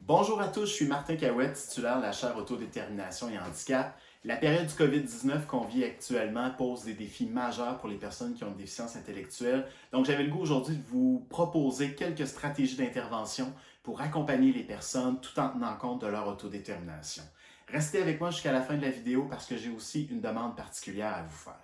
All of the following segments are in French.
Bonjour à tous, je suis Martin Cahouette, titulaire de la chaire Autodétermination et Handicap. La période du COVID-19 qu'on vit actuellement pose des défis majeurs pour les personnes qui ont une déficience intellectuelle. Donc, j'avais le goût aujourd'hui de vous proposer quelques stratégies d'intervention pour accompagner les personnes tout en tenant compte de leur autodétermination. Restez avec moi jusqu'à la fin de la vidéo parce que j'ai aussi une demande particulière à vous faire.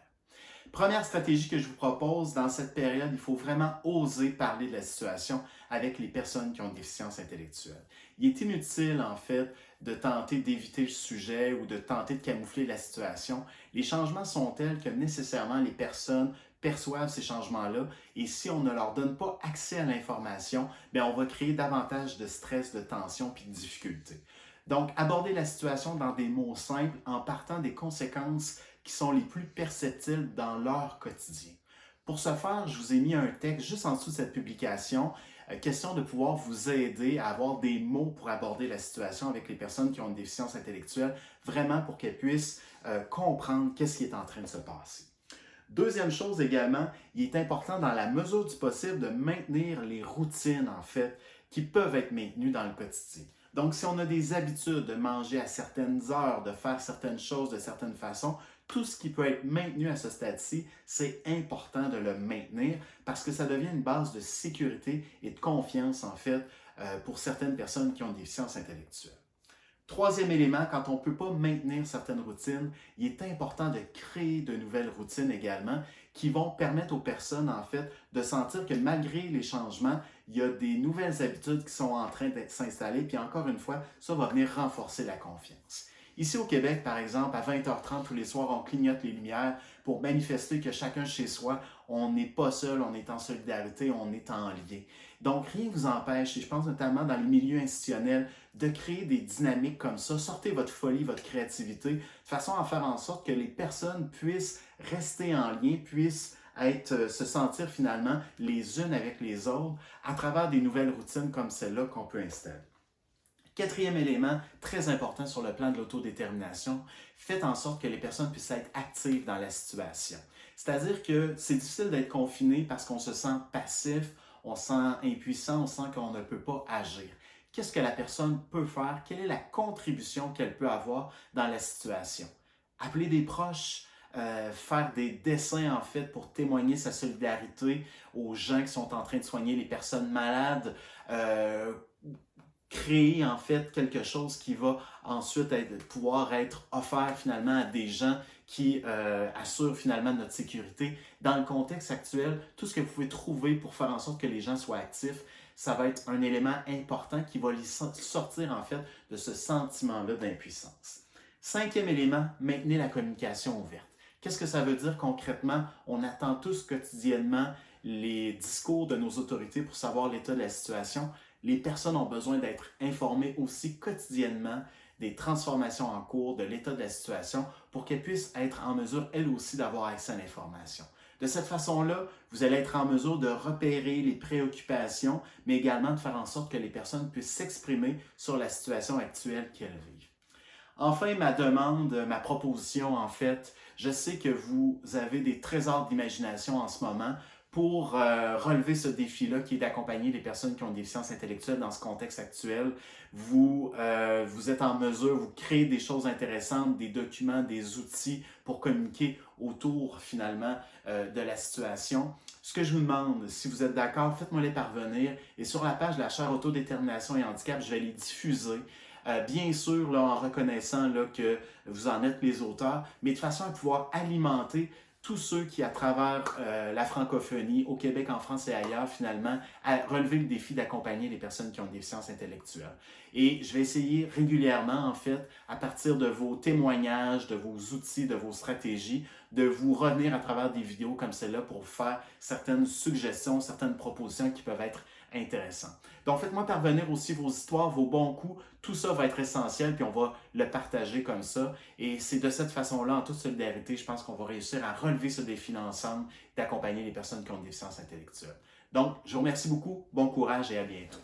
Première stratégie que je vous propose, dans cette période, il faut vraiment oser parler de la situation avec les personnes qui ont une déficience intellectuelle. Il est inutile, en fait, de tenter d'éviter le sujet ou de tenter de camoufler la situation. Les changements sont tels que nécessairement les personnes perçoivent ces changements-là et si on ne leur donne pas accès à l'information, bien, on va créer davantage de stress, de tension puis de difficultés. Donc, aborder la situation dans des mots simples en partant des conséquences qui sont les plus perceptibles dans leur quotidien. Pour ce faire, je vous ai mis un texte juste en dessous de cette publication, question de pouvoir vous aider à avoir des mots pour aborder la situation avec les personnes qui ont une déficience intellectuelle, vraiment pour qu'elles puissent comprendre qu'est-ce qui est en train de se passer. Deuxième chose également, il est important dans la mesure du possible de maintenir les routines en fait qui peuvent être maintenues dans le quotidien. Donc, si on a des habitudes de manger à certaines heures, de faire certaines choses de certaines façons, tout ce qui peut être maintenu à ce stade-ci, c'est important de le maintenir parce que ça devient une base de sécurité et de confiance, en fait, pour certaines personnes qui ont une déficience intellectuelle. Troisième élément, quand on ne peut pas maintenir certaines routines, il est important de créer de nouvelles routines également qui vont permettre aux personnes, en fait, de sentir que malgré les changements, il y a des nouvelles habitudes qui sont en train de s'installer. Puis encore une fois, ça va venir renforcer la confiance. Ici au Québec, par exemple, à 20h30 tous les soirs, on clignote les lumières pour manifester que chacun chez soi, on n'est pas seul, on est en solidarité, on est en lien. Donc, rien ne vous empêche, et je pense notamment dans les milieux institutionnels, de créer des dynamiques comme ça. Sortez votre folie, votre créativité, de façon à faire en sorte que les personnes puissent rester en lien, puissent se sentir finalement les unes avec les autres à travers des nouvelles routines comme celle-là qu'on peut installer. Quatrième élément, très important sur le plan de l'autodétermination, faites en sorte que les personnes puissent être actives dans la situation. C'est-à-dire que c'est difficile d'être confiné parce qu'on se sent passif, on se sent impuissant, on sent qu'on ne peut pas agir. Qu'est-ce que la personne peut faire? Quelle est la contribution qu'elle peut avoir dans la situation? Appeler des proches, faire des dessins en fait pour témoigner sa solidarité aux gens qui sont en train de soigner les personnes malades, créer en fait quelque chose qui va ensuite pouvoir être offert finalement à des gens qui assurent finalement notre sécurité. Dans le contexte actuel, tout ce que vous pouvez trouver pour faire en sorte que les gens soient actifs, ça va être un élément important qui va les sortir en fait de ce sentiment-là d'impuissance. Cinquième élément, maintenez la communication ouverte. Qu'est-ce que ça veut dire concrètement? On attend tous quotidiennement les discours de nos autorités pour savoir l'état de la situation. Les personnes ont besoin d'être informées aussi quotidiennement des transformations en cours, de l'état de la situation, pour qu'elles puissent être en mesure, elles aussi, d'avoir accès à l'information. De cette façon-là, vous allez être en mesure de repérer les préoccupations, mais également de faire en sorte que les personnes puissent s'exprimer sur la situation actuelle qu'elles vivent. Enfin, ma demande, ma proposition, en fait, je sais que vous avez des trésors d'imagination en ce moment pour relever ce défi-là qui est d'accompagner les personnes qui ont une déficience intellectuelle dans ce contexte actuel. Vous êtes en mesure, vous créez des choses intéressantes, des documents, des outils pour communiquer autour finalement de la situation. Ce que je vous demande, si vous êtes d'accord, faites-moi les parvenir et sur la page de la chaire Autodétermination et Handicap, je vais les diffuser. Bien sûr, là, en reconnaissant là, que vous en êtes les auteurs, mais de façon à pouvoir alimenter tous ceux qui, à travers la francophonie, au Québec, en France et ailleurs, finalement, à relever le défi d'accompagner les personnes qui ont une déficience intellectuelle. Et je vais essayer régulièrement, en fait, à partir de vos témoignages, de vos outils, de vos stratégies, de vous revenir à travers des vidéos comme celle-là pour vous faire certaines suggestions, certaines propositions qui peuvent être intéressantes. Donc, faites-moi parvenir aussi vos histoires, vos bons coups. Tout ça va être essentiel, puis on va le partager comme ça. Et c'est de cette façon-là, en toute solidarité, je pense qu'on va réussir à relever ce défi ensemble, d'accompagner les personnes qui ont une déficience intellectuelle. Donc, je vous remercie beaucoup, bon courage et à bientôt.